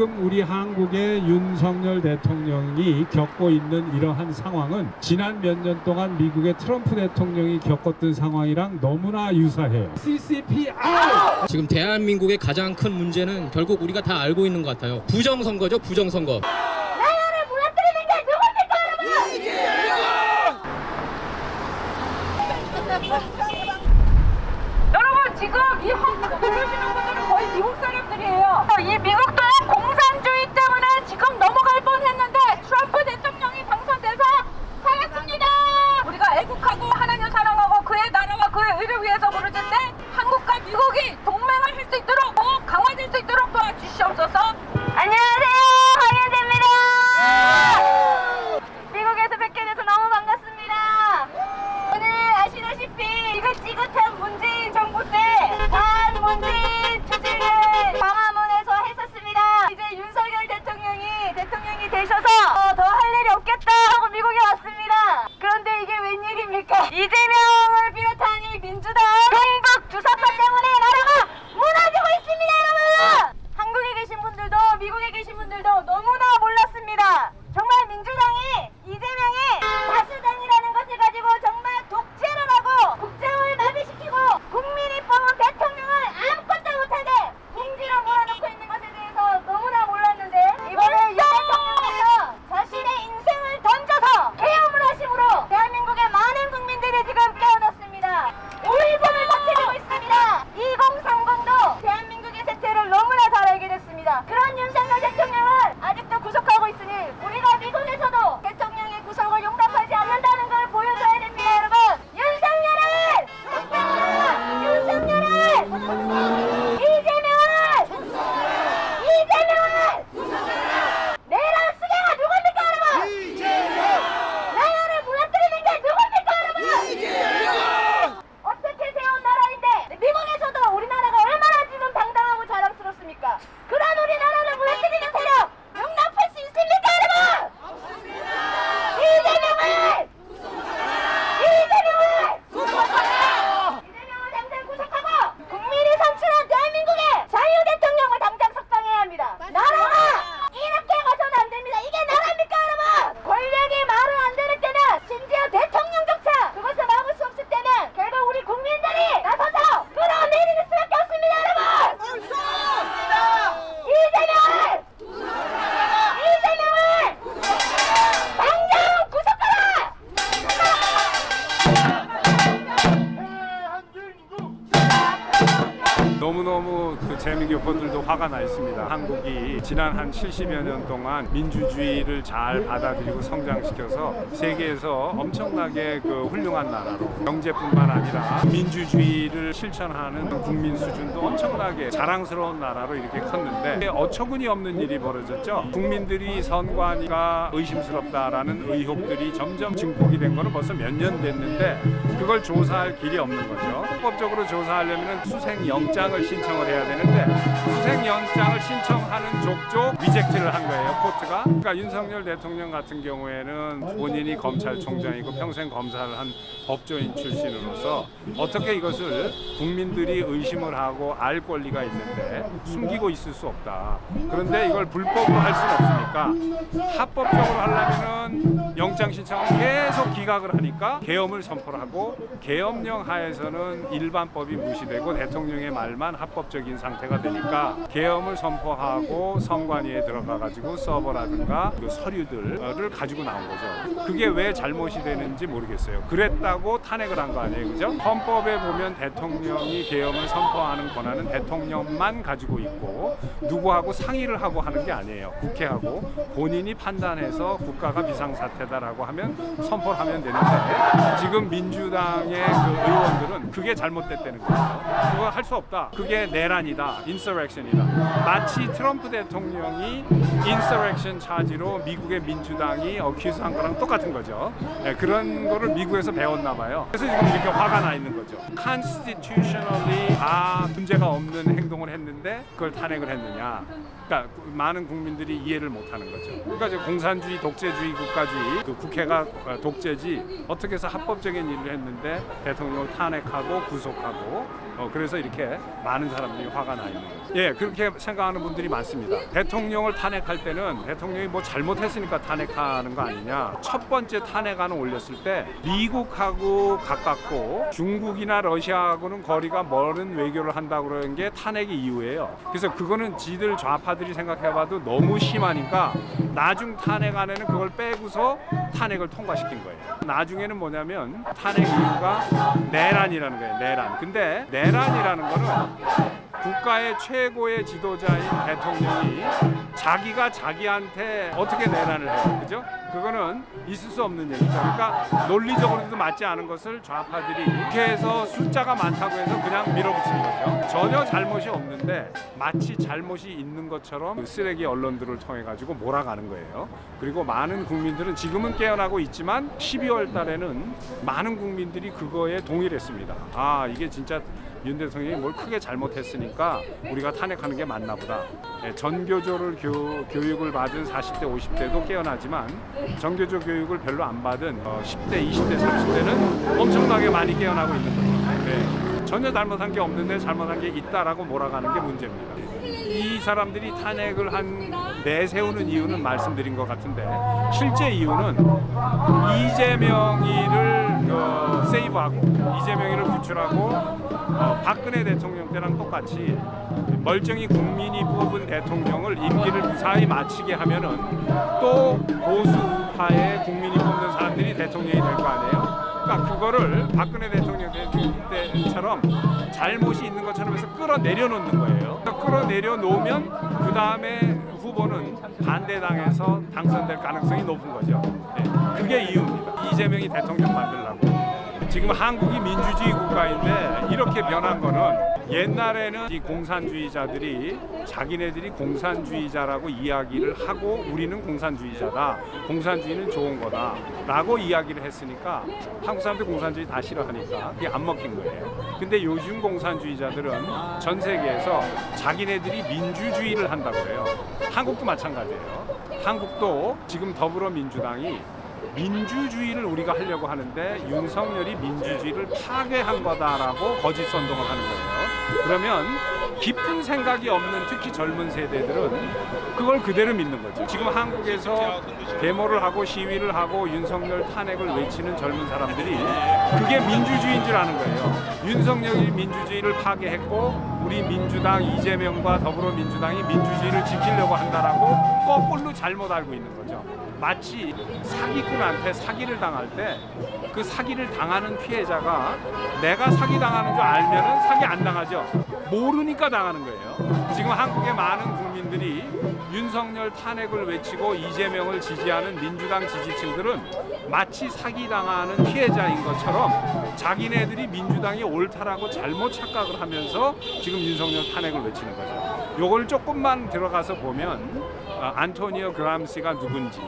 지금 우리 한국의 윤석열 대통령이 겪고 있는 이러한 상황은 지난 몇 년 동안 미국의 트럼프 대통령이 겪었던 상황이랑 너무나 유사해요. CCP out! 지금 대한민국의 가장 큰 문제는 결국 우리가 다 알고 있는 것 같아요. 부정선거죠, 부정선거. 나라를 무너뜨리는 게 누굽니까, 여러분? 여러분, 지금 이 한국을 부르시는 분들은 거의 미국 사람들이에요. 이 미국도 공산주의 때문에 지금 넘어갈 뻔했는데 트럼프 대통령이 당선돼서 살았습니다. 우리가 애국하고 하나님 사랑하고 그의 나라와 그의 의를 위해서 부르짖을 때 한국과 미국이 동맹을 할 수 있도록 더욱 강화될 수 있도록 도와주시옵소서. 안녕하세요, 황현재입니다. 미국에서 뵙게 돼서 너무 반갑습니다. 오늘 아시다시피 지긋지긋한 문재인 정부 때 반문재인 투쟁을 광화문에서 했었습니다. 이제 윤석열 대통령이 되셔서 더 할 일이 없겠다 하고 미국에 왔습니다. 그런데 이게 웬일입니까? 이재명을 비롯한 이 민주당 경북 주사파 때문에 나라가 무너지고 있습니다, 여러분! 한국에 계신 분들도 미국에 계신 분들도 너무나 몰랐습니다. 정말 민주당이 이재명이 다수당이라는 것을 가지고 정말 독재를 하고 국정을 마비시키고 국민이 뽑은 대통령을 아무것도 못하게 궁지로 몰아넣고 있는 것에 대해서 너무나 몰랐는데 이번에 이 대통령께서 자신의 인생을 던져서 계엄을 하심으로 대한민국의 많은 국민들이 지금 깨어났습니다. 우일범을 터뜨리고 있습니다. 2030도 대한민국의 세태를 너무나 잘 알게 됐습니다. 그런 윤석열 대통령을 아직도 구속하고 있으니 우리가 미국에서도 대통령의 구속을 용납하지 않는다는 걸 보여줘야 됩니다, 여러분. 윤석열을! 윤석열을! 이재명을! 내란 수괴가 누굽니까, 여러분? 나라를 무너뜨리는 게 누굽니까, 여러분? 어떻게 세운 나라인데 미국에서도 우리나라가 얼마나 지금 당당하고 자랑스럽습니까? 그런 우리나라를 무너뜨리는 세력 용납할 수 있습니까, 여러분? 이재명을 당장 구속하고 국민이 선출한 대한민국의 자유 대통령을 당장 석방해야 합니다. 나라가 이렇게 가서는 안 됩니다. 이게 나라입니까, 여러분? 권력이 말을 안 들을 때는 심지어 대통령조차 그것을 막을 수 없을 때는 결국 우리 국민들이 나서서 끌어내리는 수밖에 없습니다, 여러분! 이재명을 당장 구속하라! 너무너무 재미교포들도 화가 나 있습니다. 한국이 지난 한 70여 년 동안 민주주의를 잘 받아들이고 성장시켜서 세계에서 엄청나게 훌륭한 나라로 경제뿐만 아니라 민주주의를 실천하는 국민 수준도 엄청나게 자랑스러운 나라로 이렇게 컸는데 어처구니 없는 일이 벌어졌죠. 국민들이 선관위가 의심스럽다라는 의혹들이 점점 증폭이 된 거는 벌써 몇 년 됐는데 그걸 조사할 길이 없는 거죠. 합법적으로 조사하려면 수색영장을 신청을 해야 되는데 수색영장을 신청하는 족족 리젝트를 한 거예요, 코트가. 그러니까 윤석열 대통령 같은 경우에는 본인이 검찰총장이고 평생 검사를 한 법조인 출신으로서 어떻게 이것을 국민들이 의심을 하고 알 권리가 있는데 숨기고 있을 수 없다. 그런데 이걸 불법으로 할 수는 없으니까 합법적으로 하려면은 영장 신청을 계속 기각을 하니까 계엄을 선포를 하고 계엄령 하에서는 일반법이 무시되고 대통령의 말만 합법적인 상태가 되니까 계엄을 선포하고 선관위에 들어가 가지고 서버라든가 그 서류들을 가지고 나온 거죠. 그게 왜 잘못이 되는지 모르겠어요. 그랬다고 탄핵을 한 거 아니에요, 그죠? 헌법에 보면 대통령이 계엄을 선포하는 권한은 대통령만 가지고 있고 누구하고 상의를 하고 하는 게 아니에요. 국회하고 본인이 판단해서 국가가 비상사태다라고 하면 선포를 하면 되는데 지금 민주당의 의원들은 그게 잘못됐다는 거예요. 그거 할 수 없다. 그게 내란이다. 인서렉션이다. 마치 트럼프 대통령이 인서렉션 차지로 미국의 민주당이 어큐즈한 거랑 똑같은 거죠. 네, 그런 거를 미국에서 배웠나 봐요. 그래서 지금 이렇게 화가 나 있는 거죠. constitutionally 다 문제가 없는 행동을 했는데 그걸 탄핵을 했느냐. 그러니까 많은 국민들이 이해를 못하는 거죠. 그러니까 이제 공산주의, 독재주의 국가주의, 그 국회가 독재지 어떻게 해서 합법적인 일을 했느냐. 있는데 대통령을 탄핵하고 구속하고 그래서 이렇게 많은 사람들이 화가 나 있는 거죠. 예, 그렇게 생각하는 분들이 많습니다. 대통령을 탄핵할 때는 대통령이 뭐 잘못했으니까 탄핵하는 거 아니냐. 첫 번째 탄핵안을 올렸을 때 미국하고 가깝고 중국이나 러시아하고는 거리가 멀은 외교를 한다고 그러는 게 탄핵의 이유예요. 그래서 그거는 지들 좌파들이 생각해봐도 너무 심하니까 나중 탄핵안에는 그걸 빼고서 탄핵을 통과시킨 거예요. 나중에는 뭐냐면 탄핵 이유가 내란이라는 거예요. 내란. 근데 내란이라는 거는 국가의 최고의 지도자인 대통령이 자기가 자기한테 어떻게 내란을 해요, 그죠? 그거는 있을 수 없는 얘기죠. 그러니까 논리적으로도 맞지 않은 것을 좌파들이 국회에서 숫자가 많다고 해서 그냥 밀어붙이는 거죠. 전혀 잘못이 없는데 마치 잘못이 있는 것처럼 그 쓰레기 언론들을 통해 가지고 몰아가는 거예요. 그리고 많은 국민들은 지금은 깨어나고 있지만 12월 달에는 많은 국민들이 그거에 동의했습니다. 아, 이게 진짜 윤 대통령이 뭘 크게 잘못했으니까 우리가 탄핵하는 게 맞나 보다. 전교조를 교육을 받은 40대, 50대도 깨어나지만 전교조 교육을 별로 안 받은 10대, 20대, 30대는 엄청나게 많이 깨어나고 있는 거죠. 네. 전혀 잘못한 게 없는데 잘못한 게 있다라고 몰아가는 게 문제입니다. 이 사람들이 탄핵을 내세우는 이유는 말씀드린 것 같은데 실제 이유는 이재명이를 세이브하고 이재명이를 구출하고 박근혜 대통령 때랑 똑같이 멀쩡히 국민이 뽑은 대통령을 임기를 무사히 마치게 하면은 또 보수 우파의 국민이 뽑는 사람들이 대통령이 될 거 아니에요? 그러니까 그거를 박근혜 대통령 때처럼 잘못이 있는 것처럼 해서 끌어내려 놓는 거예요. 그러니까 끌어내려 놓으면 그 다음에 후보는 반대당에서 당선될 가능성이 높은 거죠. 네. 그게 이유입니다. 이재명이 대통령 만들려고. 지금 한국이 민주주의 국가인데 이렇게 변한 거는 옛날에는 이 공산주의자들이 자기네들이 공산주의자라고 이야기를 하고 우리는 공산주의자다. 공산주의는 좋은 거다. 라고 이야기를 했으니까 한국 사람들 공산주의 다 싫어하니까 그게 안 먹힌 거예요. 근데 요즘 공산주의자들은 전 세계에서 자기네들이 민주주의를 한다고 해요. 한국도 마찬가지예요. 한국도 지금 더불어민주당이 민주주의를 우리가 하려고 하는데 윤석열이 민주주의를 파괴한 거다라고 거짓 선동을 하는 거예요. 그러면 깊은 생각이 없는 특히 젊은 세대들은 그걸 그대로 믿는 거죠. 지금 한국에서 데모를 하고 시위를 하고 윤석열 탄핵을 외치는 젊은 사람들이 그게 민주주의인 줄 아는 거예요. 윤석열이 민주주의를 파괴했고 우리 민주당 이재명과 더불어민주당이 민주주의를 지키려고 한다라고 거꾸로 잘못 알고 있는 거죠. 마치 사기꾼한테 사기를 당할 때 그 사기를 당하는 피해자가 내가 사기 당하는 줄 알면은 사기 안 당하죠. 모르니까 당하는 거예요. 지금 한국의 많은 국민들이 윤석열 탄핵을 외치고 이재명을 지지하는 민주당 지지층들은 마치 사기 당하는 피해자인 것처럼 자기네들이 민주당이 옳다라고 잘못 착각을 하면서 지금 윤석열 탄핵을 외치는 거죠. 요걸 조금만 들어가서 보면 안토니오 그람시가 누군지,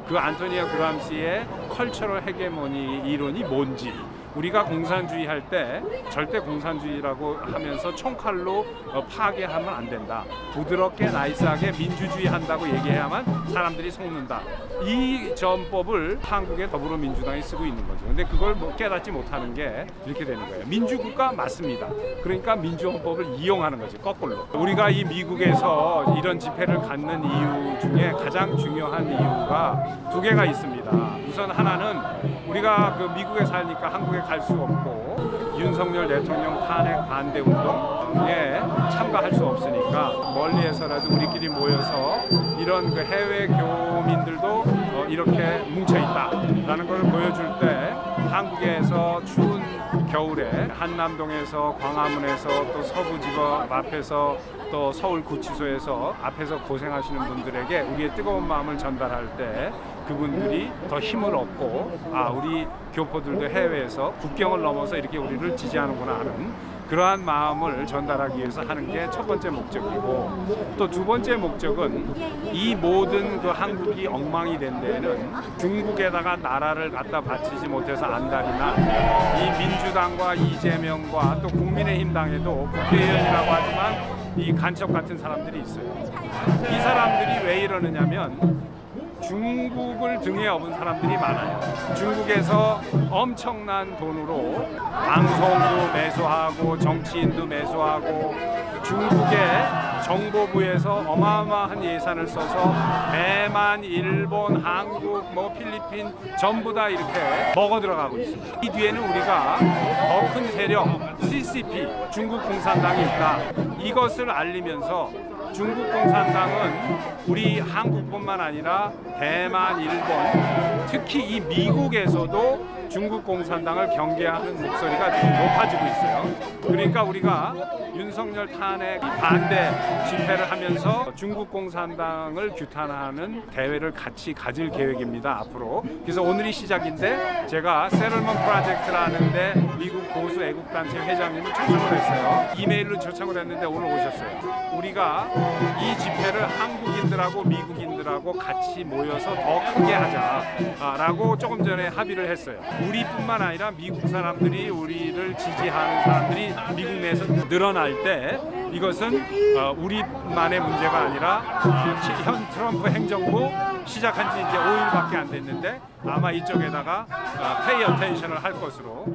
그 안토니오 그람시의 컬처럴 헤게모니 이론이 뭔지, 우리가 공산주의 할 때 절대 공산주의라고 하면서 총칼로 파괴하면 안 된다. 부드럽게 나이스하게 민주주의 한다고 얘기해야만 사람들이 속는다. 이 전법을 한국의 더불어민주당이 쓰고 있는 거죠. 근데 그걸 깨닫지 못하는 게 이렇게 되는 거예요. 민주국가 맞습니다. 그러니까 민주헌법을 이용하는 거죠. 거꾸로. 우리가 이 미국에서 이런 집회를 갖는 이유 중에 가장 중요한 이유가 두 개가 있습니다. 우선 하나는 우리가 그 미국에 사니까 한국에 갈 수 없고 윤석열 대통령 탄핵 반대 운동에 참가할 수 없으니까 멀리에서라도 우리끼리 모여서 이런 그 해외 교민들도 이렇게 뭉쳐 있다라는 걸 보여줄 때 한국에서 추운 겨울에 한남동에서 광화문에서 또 서부지법 앞에서 또 서울구치소에서 앞에서 고생하시는 분들에게 우리의 뜨거운 마음을 전달할 때 그분들이 더 힘을 얻고 우리 교포들도 해외에서 국경을 넘어서 이렇게 우리를 지지하는구나 하는 그러한 마음을 전달하기 위해서 하는 게 첫 번째 목적이고 또 두 번째 목적은 이 모든 그 한국이 엉망이 된 데에는 중국에다가 나라를 갖다 바치지 못해서 안달이나 이 민주당과 이재명과 또 국민의힘 당에도 국회의원이라고 하지만 이 간첩 같은 사람들이 있어요. 이 사람들이 왜 이러느냐면 중국을 등에 업은 사람들이 많아요. 중국에서 엄청난 돈으로 방송도 매수하고 정치인도 매수하고 중국의 정보부에서 어마어마한 예산을 써서 대만, 일본, 한국, 필리핀 전부 다 이렇게 먹어 들어가고 있습니다. 이 뒤에는 우리가 더 큰 세력 CCP 중국 공산당이 있다. 이것을 알리면서 중국 공산당은 우리 한국뿐만 아니라 대만, 일본, 특히 이 미국에서도 중국 공산당을 경계하는 목소리가 높아지고 있어요. 그러니까 우리가 윤석열 탄핵 반대 집회를 하면서 중국 공산당을 규탄하는 대회를 같이 가질 계획입니다, 앞으로. 그래서 오늘이 시작인데 제가 세럴먼 프로젝트라는데 미국 보수 애국단체 회장님을 초청을 했어요. 이메일로 초청을 했는데 오늘 오셨어요. 우리가 이 집회를 한국인들하고 미국인들하고 같이 모여서 더 크게 하자라고 조금 전에 합의를 했어요. 우리뿐만 아니라 미국 사람들이 우리를 지지하는 사람들이 미국 내에서 늘어날 때 이것은 우리만의 문제가 아니라 현 트럼프 행정부 시작한 지 이제 5일밖에 안 됐는데 아마 이쪽에다가 페이 어텐션을 할 것으로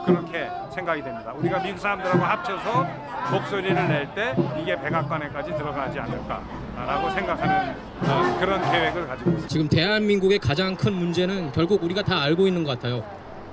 그렇게 생각이 됩니다. 우리가 미국 사람들하고 합쳐서 목소리를 낼 때 이게 백악관에까지 들어가지 않을까라고 생각하는 그런 계획을 가지고 있습니다. 지금 대한민국의 가장 큰 문제는 결국 우리가 다 알고 있는 것 같아요.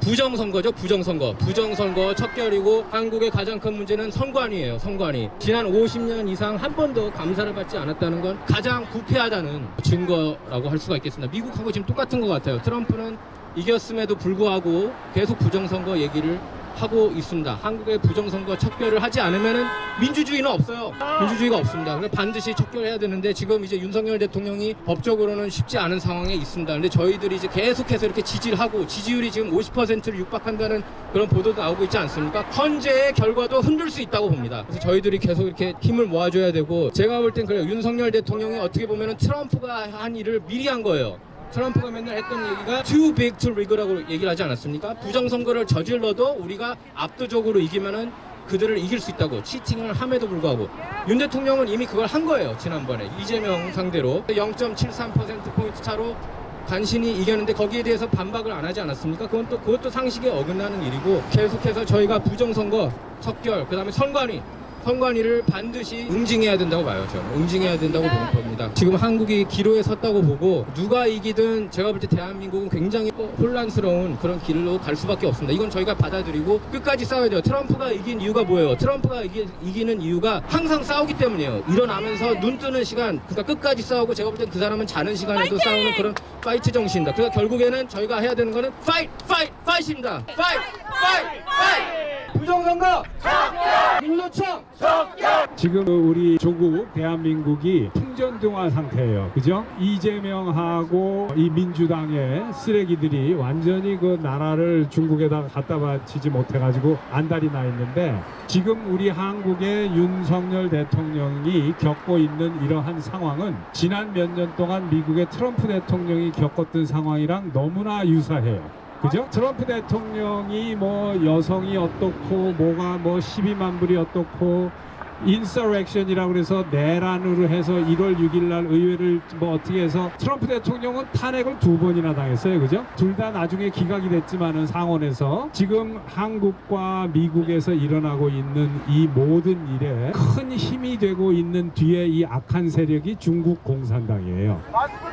부정선거죠. 부정선거 척결이고 한국의 가장 큰 문제는 선관위예요. 선관위. 지난 50년 이상 한 번도 감사를 받지 않았다는 건 가장 부패하다는 증거라고 할 수가 있겠습니다. 미국하고 지금 똑같은 것 같아요. 트럼프는 이겼음에도 불구하고 계속 부정선거 얘기를 하고 있습니다. 한국의 부정선거 척결을 하지 않으면은 민주주의는 없어요. 민주주의가 없습니다. 그래서 반드시 척결해야 되는데 지금 이제 윤석열 대통령이 법적으로는 쉽지 않은 상황에 있습니다. 근데 저희들이 이제 계속해서 이렇게 지지를 하고 지지율이 지금 50%를 육박한다는 그런 보도도 나오고 있지 않습니까? 헌재의 결과도 흔들 수 있다고 봅니다. 그래서 저희들이 계속 이렇게 힘을 모아줘야 되고 제가 볼 땐 그래요. 윤석열 대통령이 어떻게 보면은 트럼프가 한 일을 미리 한 거예요. 트럼프가 맨날 했던 얘기가 too big to rigg라고 얘기를 하지 않았습니까? 부정선거를 저질러도 우리가 압도적으로 이기면은 그들을 이길 수 있다고 치팅을 함에도 불구하고 윤 대통령은 이미 그걸 한 거예요. 지난번에 이재명 상대로 0.73%포인트 차로 간신히 이겼는데 거기에 대해서 반박을 안 하지 않았습니까? 그것도 상식에 어긋나는 일이고 계속해서 저희가 부정선거 척결 그다음에 선관위를 반드시 응징해야 된다고 봐요. 저는 응징해야 된다고 보는 겁니다. 지금 한국이 기로에 섰다고 보고 누가 이기든 제가 볼 때 대한민국은 굉장히 혼란스러운 그런 길로 갈 수밖에 없습니다. 이건 저희가 받아들이고 끝까지 싸워야 돼요. 트럼프가 이긴 이유가 뭐예요? 트럼프가 이기는 이유가 항상 싸우기 때문이에요. 일어나면서 눈 뜨는 시간, 그러니까 끝까지 싸우고 제가 볼 땐 그 사람은 자는 시간에도 싸우는 그런 파이트 정신입니다. 그러니까 결국에는 저희가 해야 되는 거는 파이트입니다. 파이트! 부정선거! 민노총! 지금 우리 조국 대한민국이 풍전등화 상태예요. 그죠? 이재명하고 이 민주당의 쓰레기들이 완전히 그 나라를 중국에다가 갖다 바치지 못해가지고 안달이 나 있는데 지금 우리 한국의 윤석열 대통령이 겪고 있는 이러한 상황은 지난 몇 년 동안 미국의 트럼프 대통령이 겪었던 상황이랑 너무나 유사해요. 그죠? 트럼프 대통령이 여성이 어떻고 뭐가 12만 불이 어떻고 인서렉션이라고 그래서 내란으로 해서 1월 6일 날 의회를 어떻게 해서 트럼프 대통령은 탄핵을 2번이나 당했어요. 그죠? 둘 다 나중에 기각이 됐지만은 상원에서 지금 한국과 미국에서 일어나고 있는 이 모든 일에 큰 힘이 되고 있는 뒤에 이 악한 세력이 중국 공산당이에요.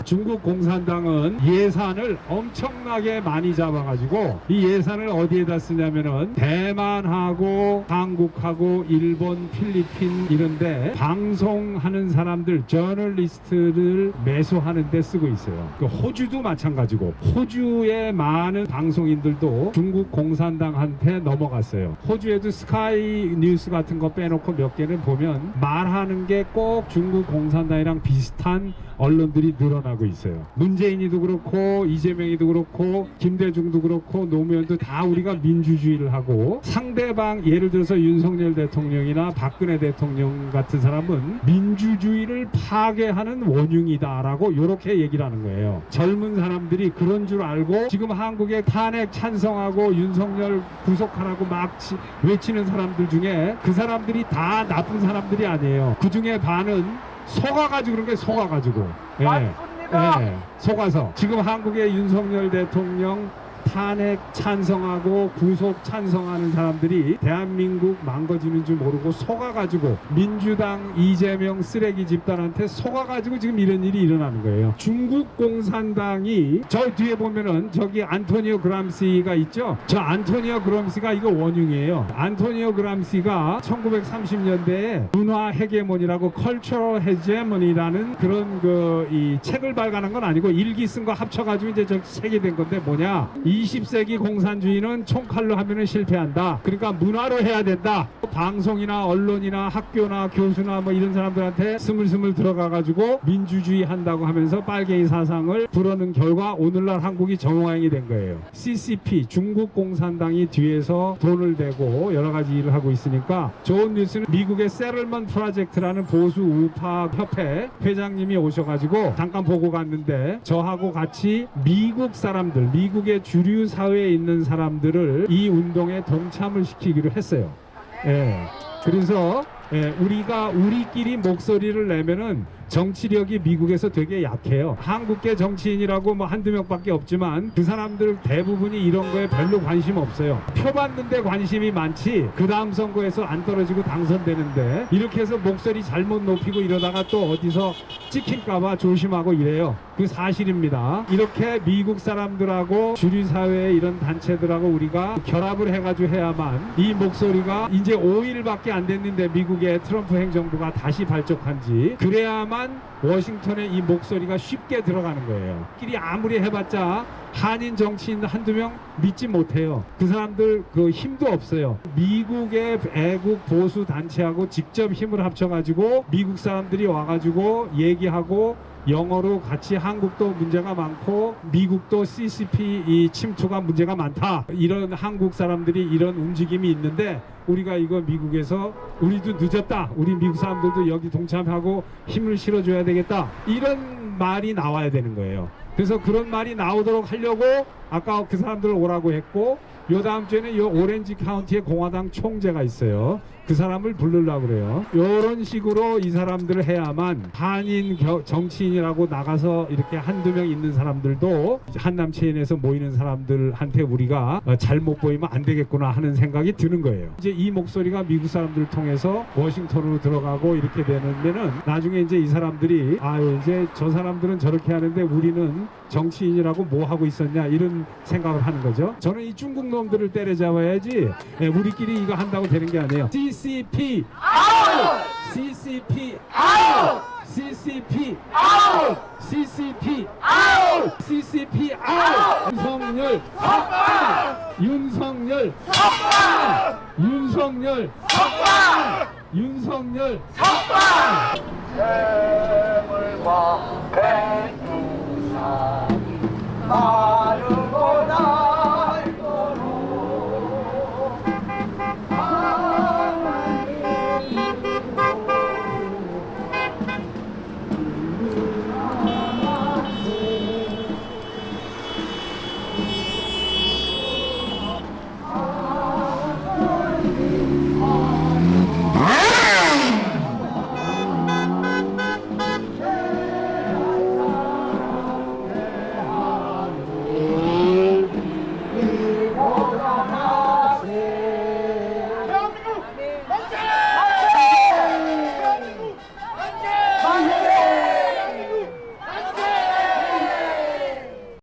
중국 공산당은 예산을 엄청나게 많이 잡아가지고 이 예산을 어디에다 쓰냐면은 대만하고 한국하고 일본, 필리핀 이런데 방송하는 사람들, 저널리스트를 매수하는 데 쓰고 있어요. 호주도 마찬가지고 호주의 많은 방송인들도 중국 공산당한테 넘어갔어요. 호주에도 스카이 뉴스 같은 거 빼놓고 몇 개는 보면 말하는 게 꼭 중국 공산당이랑 비슷한 언론들이 늘어나고 있어요. 문재인이도 그렇고 이재명이도 그렇고 김대중도 그렇고 노무현도 다 우리가 민주주의를 하고 상대방 예를 들어서 윤석열 대통령이나 박근혜 대통령 같은 사람은 민주주의를 파괴하는 원흉이다라고 이렇게 얘기를 하는 거예요. 젊은 사람들이 그런 줄 알고 지금 한국에 탄핵 찬성하고 윤석열 구속하라고 막 외치는 사람들 중에 그 사람들이 다 나쁜 사람들이 아니에요. 그 중에 반은 속아가지고 그런 게 속아가지고. 예. 속아서 지금 한국의 윤석열 대통령 탄핵 찬성하고 구속 찬성하는 사람들이 대한민국 망가지는 줄 모르고 속아가지고 민주당 이재명 쓰레기 집단한테 속아가지고 지금 이런 일이 일어나는 거예요. 중국 공산당이 저 뒤에 보면은 저기 안토니오 그람시가 있죠. 저 안토니오 그람시가 이거 원흉이에요. 안토니오 그람시가 1930년대에 문화 헤게모니라고 컬처럴 헤게모니라는 그런 이 책을 발간한 건 아니고 일기 쓴 거 합쳐가지고 이제 저 책이 된 건데 뭐냐, 20세기 공산주의는 총칼로 하면은 실패한다. 그러니까 문화로 해야 된다. 방송이나 언론이나 학교나 교수나 뭐 이런 사람들한테 스물스물 들어가가지고 민주주의 한다고 하면서 빨갱이 사상을 불어넣은 결과 오늘날 한국이 저 모양이 된 거예요. CCP 중국 공산당이 뒤에서 돈을 대고 여러 가지 일을 하고 있으니까 좋은 뉴스는 미국의 세틀먼트 프로젝트라는 보수 우파 협회 회장님이 오셔가지고 잠깐 보고 갔는데 저하고 같이 미국 사람들, 미국의 주류 사회에 있는 사람들을 이 운동에 동참을 시키기로 했어요. 그래서 우리가 우리끼리 목소리를 내면은 정치력이 미국에서 되게 약해요. 한국계 정치인이라고 뭐 한두 명밖에 없지만 그 사람들 대부분이 이런 거에 별로 관심 없어요. 표 받는데 관심이 많지 그 다음 선거에서 안 떨어지고 당선되는데 이렇게 해서 목소리 잘못 높이고 이러다가 또 어디서 찍힐까봐 조심하고 이래요. 그 사실입니다. 이렇게 미국 사람들하고 주류사회의 이런 단체들하고 우리가 결합을 해가지고 해야만 이 목소리가 이제 5일밖에 안 됐는데 미국의 트럼프 행정부가 다시 발족한 지 그래야만 워싱턴에 이 목소리가 쉽게 들어가는 거예요. 끼리 아무리 해봤자 한인 정치인 한두 명 믿지 못해요. 그 사람들 그 힘도 없어요. 미국의 애국 보수 단체하고 직접 힘을 합쳐가지고 미국 사람들이 와가지고 얘기하고 영어로 같이 한국도 문제가 많고 미국도 CCP 이 침투가 문제가 많다. 이런 한국 사람들이 이런 움직임이 있는데 우리가 이거 미국에서 우리도 늦었다. 우리 미국 사람들도 여기 동참하고 힘을 실어줘야 되겠다. 이런 말이 나와야 되는 거예요. 그래서 그런 말이 나오도록 하려고 아까 그 사람들을 오라고 했고 요 다음 주에는 요 오렌지 카운티의 공화당 총재가 있어요. 그 사람을 부르려고 그래요. 이런 식으로 이 사람들을 해야만 한인 정치인이라고 나가서 이렇게 한두 명 있는 사람들도 한남 체인에서 모이는 사람들한테 우리가 잘못 보이면 안 되겠구나 하는 생각이 드는 거예요. 이제 이 목소리가 미국 사람들을 통해서 워싱턴으로 들어가고 이렇게 되는 데는 나중에 이제 이 사람들이 이제 저 사람들은 저렇게 하는데 우리는 정치인이라고 뭐 하고 있었냐 이런 생각을 하는 거죠. 저는 이 중국 놈들을 때려잡아야지 우리끼리 이거 한다고 되는 게 아니에요. CCP 아웃! CCP 아웃! CCP 아웃! CCP 아웃! CCP 아웃! 윤석열 석방! 윤석열 석방! 윤석열 석방! 윤석열 석방! 재물과 백두산이 나를